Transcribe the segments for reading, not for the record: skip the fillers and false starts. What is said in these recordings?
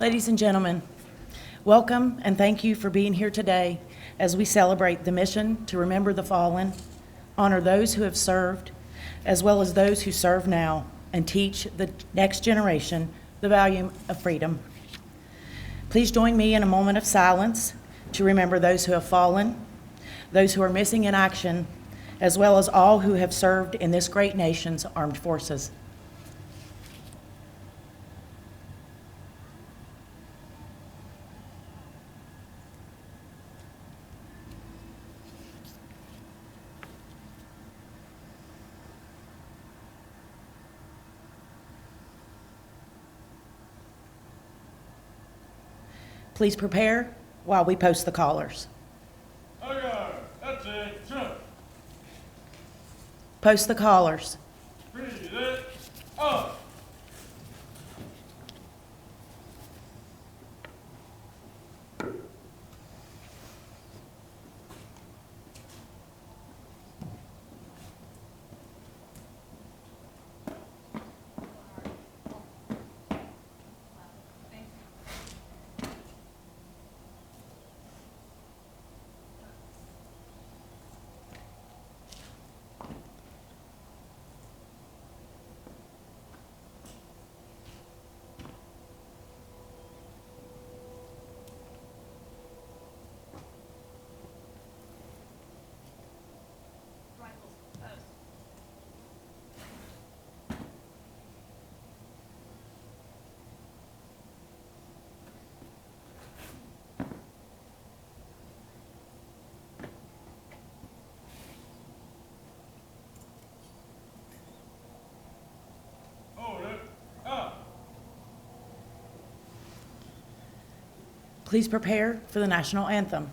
Ladies and gentlemen, welcome and thank you for being here today as we celebrate the mission to remember the fallen, honor those who have served, as well as those who serve now, and teach the next generation the value of freedom. Please join me in a moment of silence to remember those who have fallen, those who are missing in action, as well as all who have served in this great nation's armed forces. Please prepare while we post the callers. Okay, that's it. Jump. Post the callers. Breathe it up. Hold it up. Please prepare for the national anthem.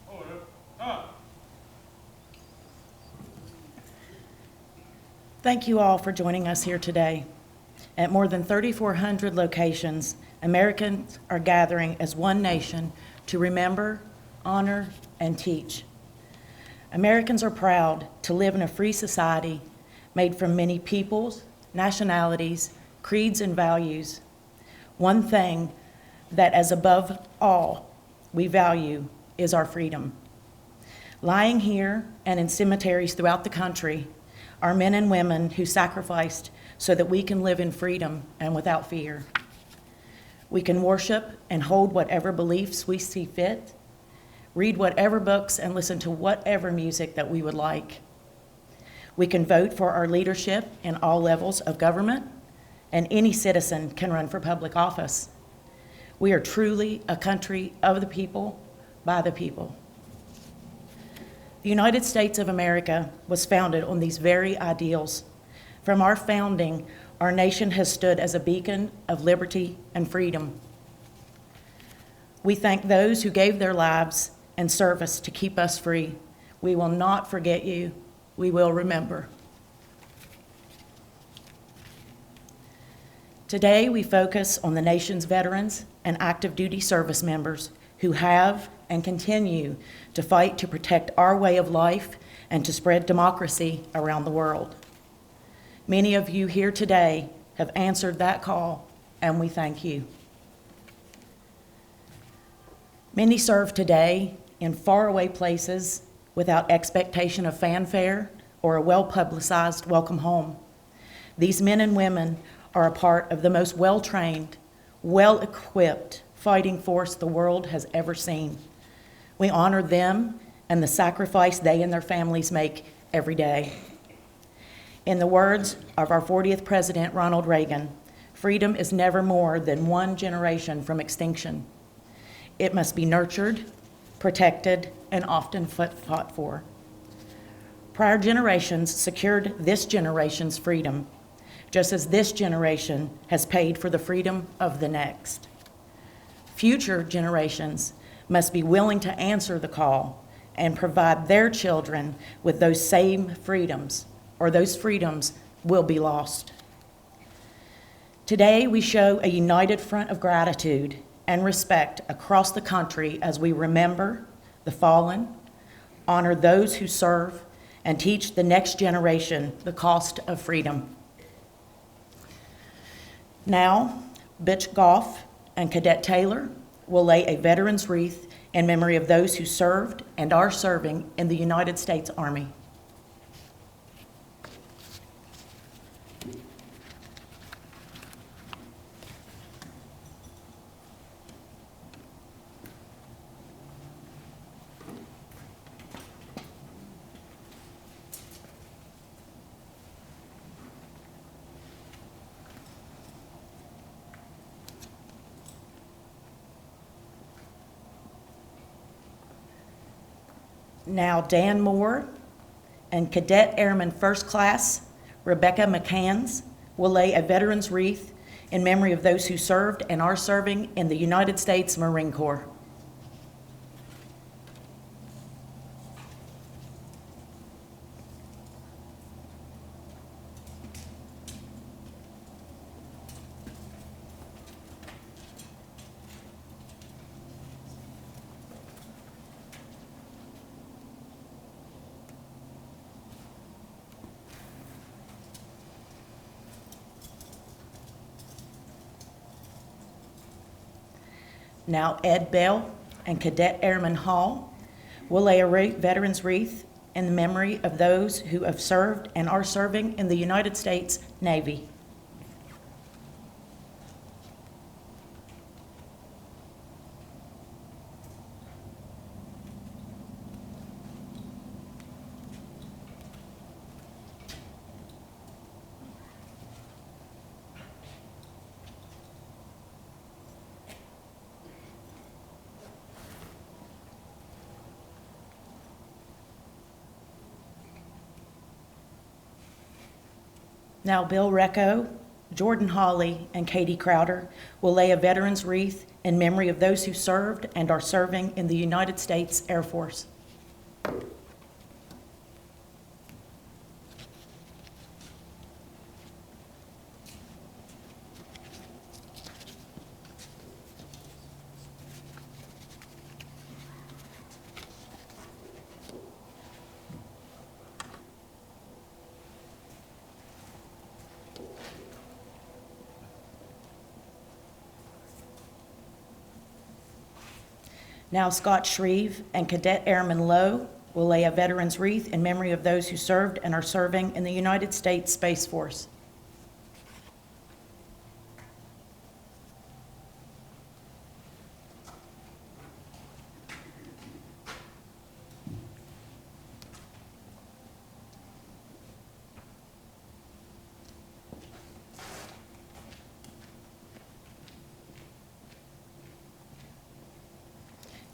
Hold it up. Thank you all for joining us here today. At more than 3,400 locations, Americans are gathering as one nation to remember, honor, and teach. Americans are proud to live in a free society made from many peoples, nationalities, creeds, and values. One thing that, as above all, we value is our freedom. Lying here and in cemeteries throughout the country are men and women who sacrificed so that we can live in freedom and without fear. We can worship and hold whatever beliefs we see fit, read whatever books, and listen to whatever music that we would like. We can vote for our leadership in all levels of government and any citizen can run for public office. We are truly a country of the people, by the people. The United States of America was founded on these very ideals. From our founding, our nation has stood as a beacon of liberty and freedom. We thank those who gave their lives and service to keep us free. We will not forget you. We will remember. Today, we focus on the nation's veterans and active duty service members who have and continue to fight to protect our way of life and to spread democracy around the world. Many of you here today have answered that call, and we thank you. Many serve today in faraway places without expectation of fanfare or a well-publicized welcome home. These men and women are a part of the most well-trained, well-equipped fighting force the world has ever seen. We honor them and the sacrifice they and their families make every day. In the words of our 40th President, Ronald Reagan, freedom is never more than one generation from extinction. It must be nurtured, protected, and often fought for. Prior generations secured this generation's freedom, just as this generation has paid for the freedom of the next. Future generations must be willing to answer the call and provide their children with those same freedoms, or those freedoms will be lost. Today, we show a united front of gratitude and respect across the country as we remember the fallen, honor those who serve, and teach the next generation the cost of freedom. Now, Butch Goff and Cadet Taylor will lay a veteran's wreath in memory of those who served and are serving in the United States Army. Now Dan Moore and Cadet Airman First Class Rebecca McCanns will lay a veteran's wreath in memory of those who served and are serving in the United States Marine Corps. Now Ed Bell and Cadet Airman Hall will lay a veteran's wreath in the memory of those who have served and are serving in the United States Navy. Now Bill Recco, Jordan Hawley, and Katie Crowder will lay a veteran's wreath in memory of those who served and are serving in the United States Air Force. Now Scott Shreve and Cadet Airman Lowe will lay a veteran's wreath in memory of those who served and are serving in the United States Space Force.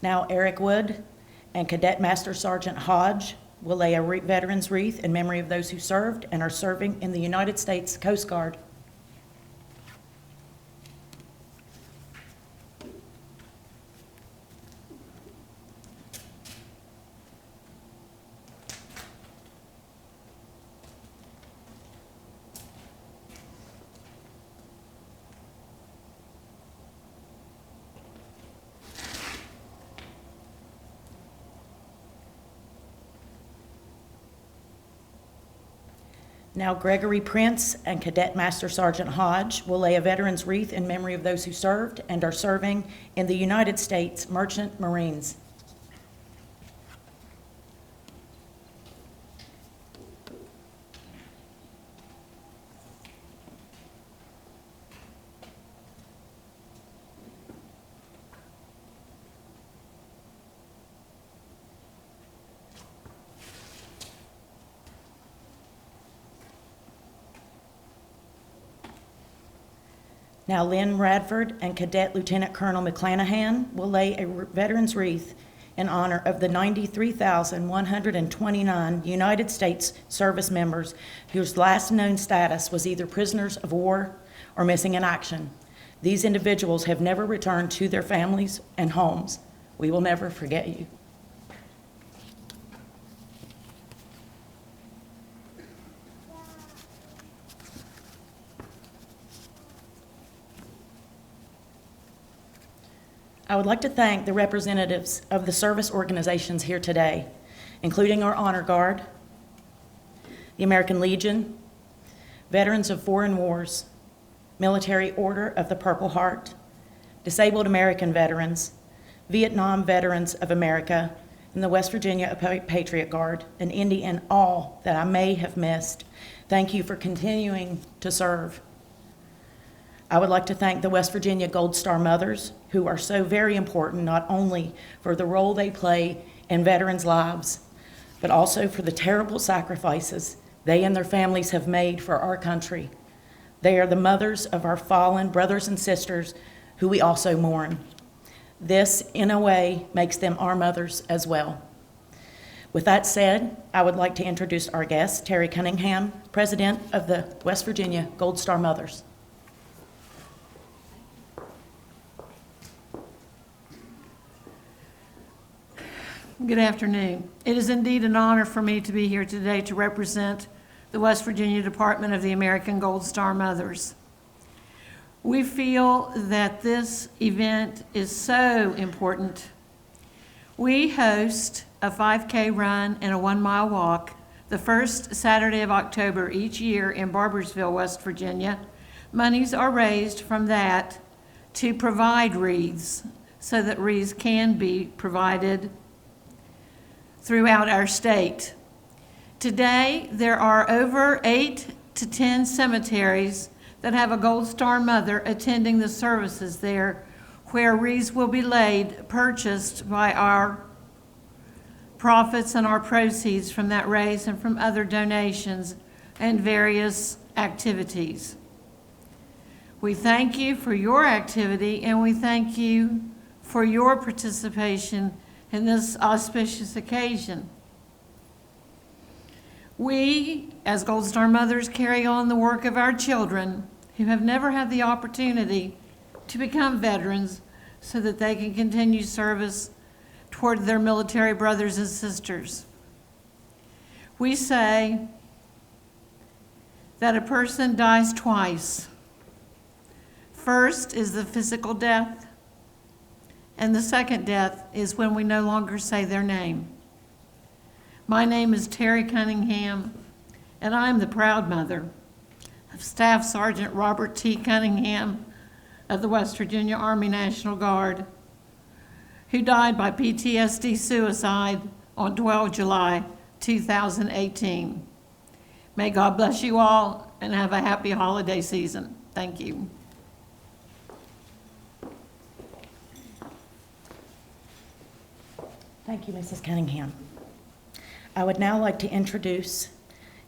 Now Eric Wood and Cadet Master Sergeant Hodge will lay a veteran's wreath in memory of those who served and are serving in the United States Coast Guard. Now Gregory Prince and Cadet Master Sergeant Hodge will lay a veteran's wreath in memory of those who served and are serving in the United States Merchant Marines. Now Lynn Radford and Cadet Lieutenant Colonel McClanahan will lay a veteran's wreath in honor of the 93,129 United States service members whose last known status was either prisoners of war or missing in action. These individuals have never returned to their families and homes. We will never forget you. I would like to thank the representatives of the service organizations here today, including our Honor Guard, the American Legion, Veterans of Foreign Wars, Military Order of the Purple Heart, Disabled American Veterans, Vietnam Veterans of America, and the West Virginia Patriot Guard, and Indy, and all that I may have missed. Thank you for continuing to serve. I would like to thank the West Virginia Gold Star Mothers, who are so very important not only for the role they play in veterans' lives, but also for the terrible sacrifices they and their families have made for our country. They are the mothers of our fallen brothers and sisters who we also mourn. This, in a way, makes them our mothers as well. With that said, I would like to introduce our guest, Terry Cunningham, President of the West Virginia Gold Star Mothers. Good afternoon. It is indeed an honor for me to be here today to represent the West Virginia Department of the American Gold Star Mothers. We feel that this event is so important. We host a 5K run and a 1-mile walk the first Saturday of October each year in Barbersville, West Virginia. Monies are raised from that to provide wreaths so that wreaths can be provided throughout our state. Today, there are over 8 to 10 cemeteries that have a Gold Star Mother attending the services there, where wreaths will be laid, purchased by our profits and our proceeds from that raise and from other donations and various activities. We thank you for your activity, and we thank you for your participation in this auspicious occasion. We, as Gold Star Mothers, carry on the work of our children who have never had the opportunity to become veterans so that they can continue service toward their military brothers and sisters. We say that a person dies twice. First is the physical death, and the second death is when we no longer say their name. My name is Terry Cunningham, and I am the proud mother of Staff Sergeant Robert T. Cunningham of the West Virginia Army National Guard, who died by PTSD suicide on 12 July 2018. May God bless you all and have a happy holiday season. Thank you. Thank you, Mrs. Cunningham. I would now like to introduce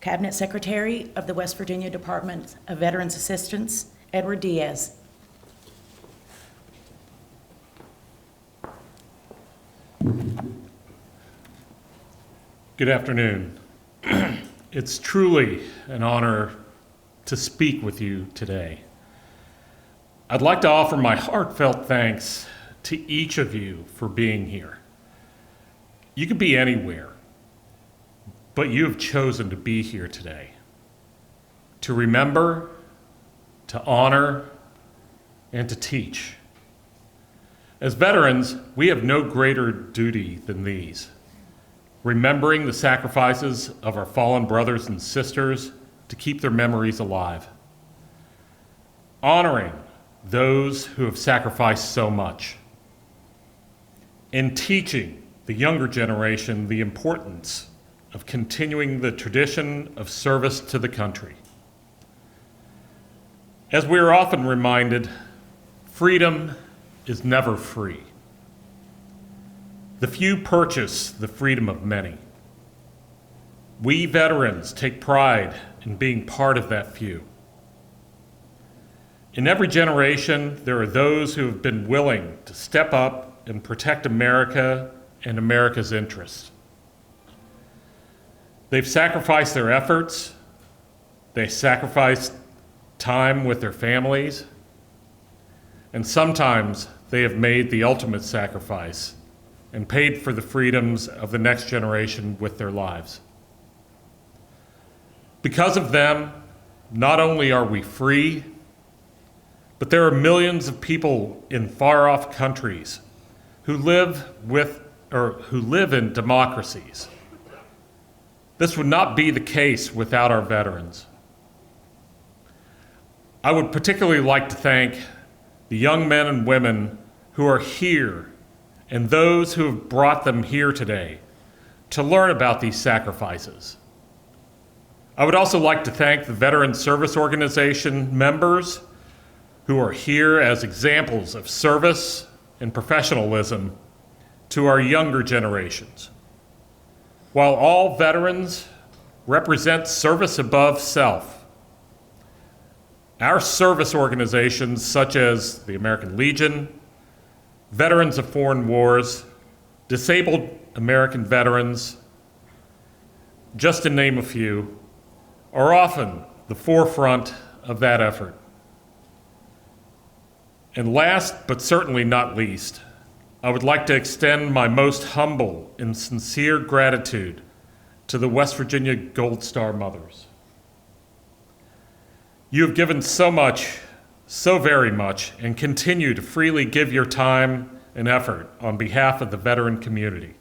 Cabinet Secretary of the West Virginia Department of Veterans Assistance, Edward Diaz. Good afternoon. It's truly an honor to speak with you today. I'd like to offer my heartfelt thanks to each of you for being here. You could be anywhere, but you have chosen to be here today, to remember, to honor, and to teach. As veterans, we have no greater duty than these. Remembering the sacrifices of our fallen brothers and sisters to keep their memories alive. Honoring those who have sacrificed so much. And teaching the younger generation the importance of continuing the tradition of service to the country. As we are often reminded, freedom is never free. The few purchase the freedom of many. We veterans take pride in being part of that few. In every generation, there are those who have been willing to step up and protect America and America's interests. They've sacrificed their efforts, they sacrificed time with their families, and sometimes they have made the ultimate sacrifice and paid for the freedoms of the next generation with their lives. Because of them, not only are we free, but there are millions of people in far-off countries who live in democracies. This would not be the case without our veterans. I would particularly like to thank the young men and women who are here and those who have brought them here today to learn about these sacrifices. I would also like to thank the Veteran Service Organization members who are here as examples of service and professionalism to our younger generations. While all veterans represent service above self, our service organizations such as the American Legion, Veterans of Foreign Wars, Disabled American Veterans, just to name a few, are often the forefront of that effort. And last, but certainly not least, I would like to extend my most humble and sincere gratitude to the West Virginia Gold Star mothers. You have given so much, so very much, and continue to freely give your time and effort on behalf of the veteran community.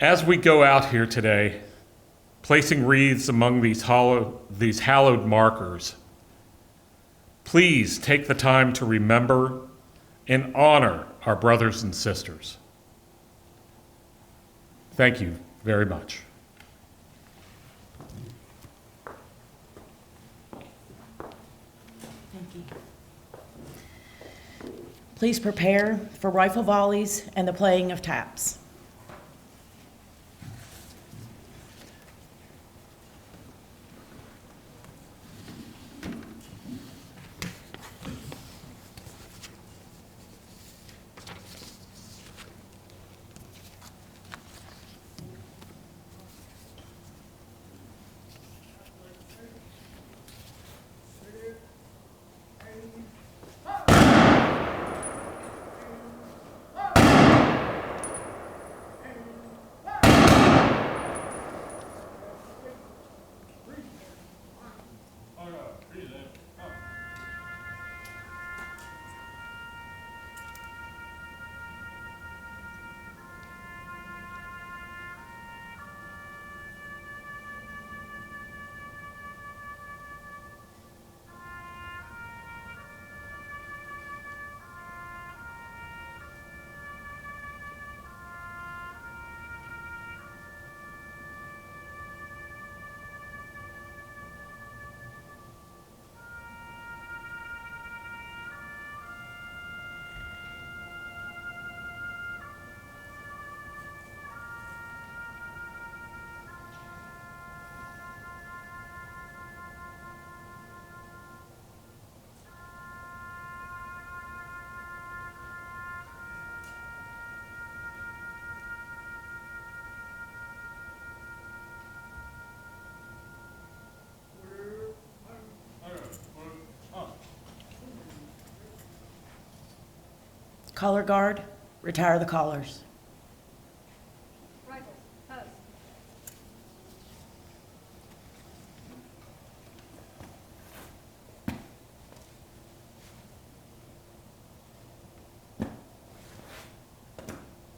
As we go out here today, placing wreaths among these hallowed markers, please take the time to remember and honor our brothers and sisters. Thank you very much. Thank you. Please prepare for rifle volleys and the playing of taps. Color guard, retire the collars. Rifles, post.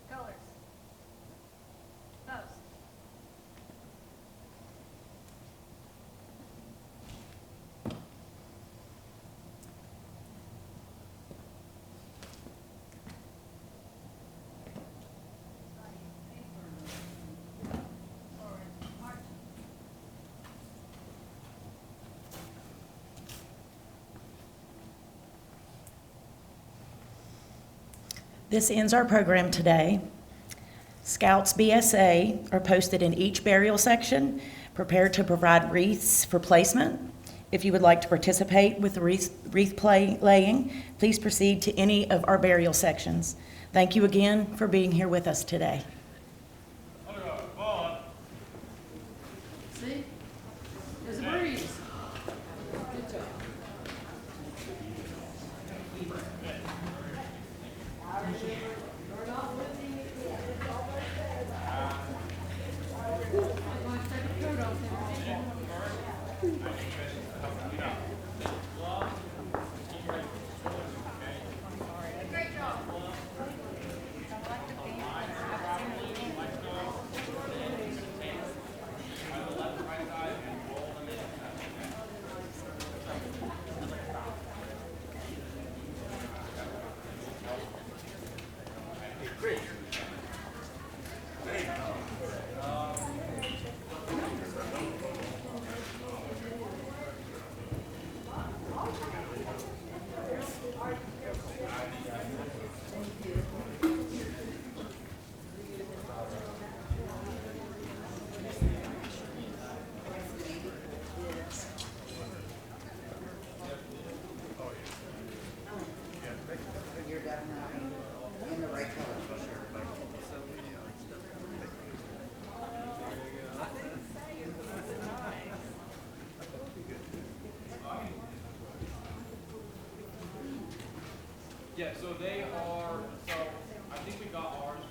Colors. Post. This ends our program today. Scouts BSA are posted in each burial section, prepared to provide wreaths for placement. If you would like to participate with the wreath laying, please proceed to any of our burial sections. Thank you again for being here with us today. Honor guard, forward. See? There's a breeze. Good job. Yeah, so they are, so I think we got ours